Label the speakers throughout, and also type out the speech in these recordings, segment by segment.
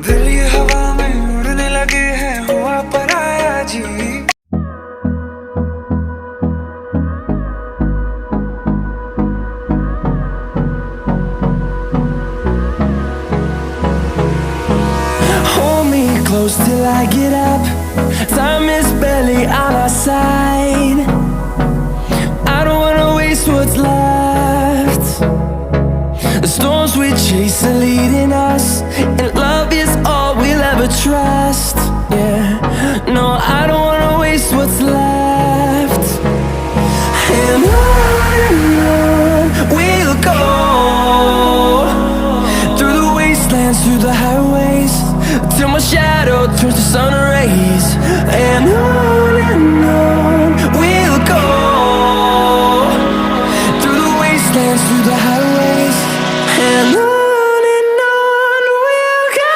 Speaker 1: दिल ये हवा में उड़ने लगे हैं, हुआ पराया जी।
Speaker 2: Hold me close till I get up. Time is barely on our side. I don't wanna waste what's left. The storms we chase are leading us, and love is all we'll ever trust. Yeah, no, I don't wanna waste what's left. And on we'll go, through the wastelands, through the highways, till my shadow turns to sun rays. And on we'll go, through the wastelands, through the highways, and on we'll go.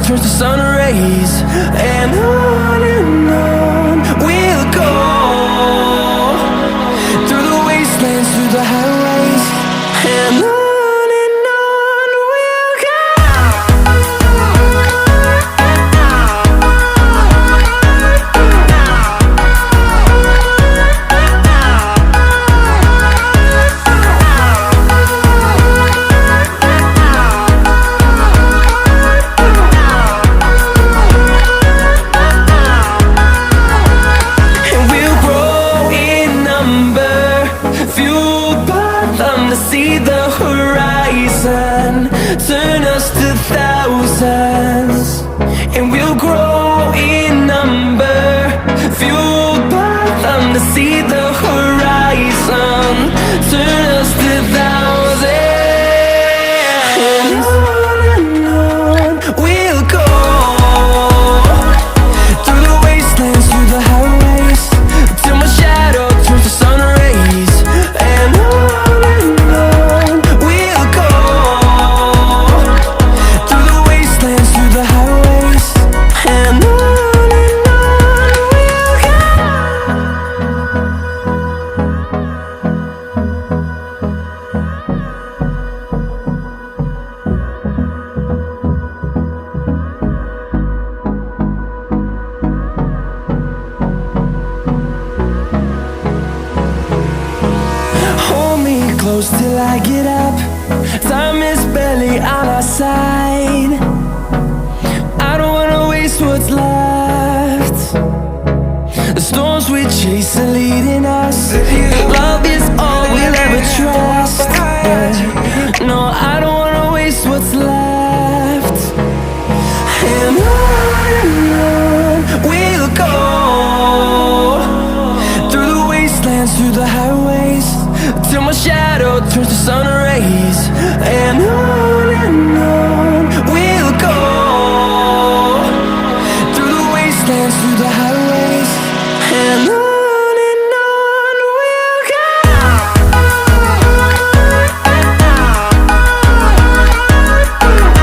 Speaker 2: Turns to sun rays, and on we'll go, through the wastelands, through the highways, and on we'll go. Turn us to thousands, and we'll grow in number, fueled by them to see the horizon. Turn us to thousands, and on we'll go, through the wastelands, through the highways, till my shadow turns to sun rays. And on we'll go, through the wastelands, through the highways, and on we'll go. Hold me close till I get up. Time is barely on our side. I don't wanna waste what's left. The storms we chase are leading us. Love is all we'll ever trust. Yeah. No, I don't wanna waste what's left. And on we'll go, through the wastelands, through the highways, till my shadow turns to sun rays. And on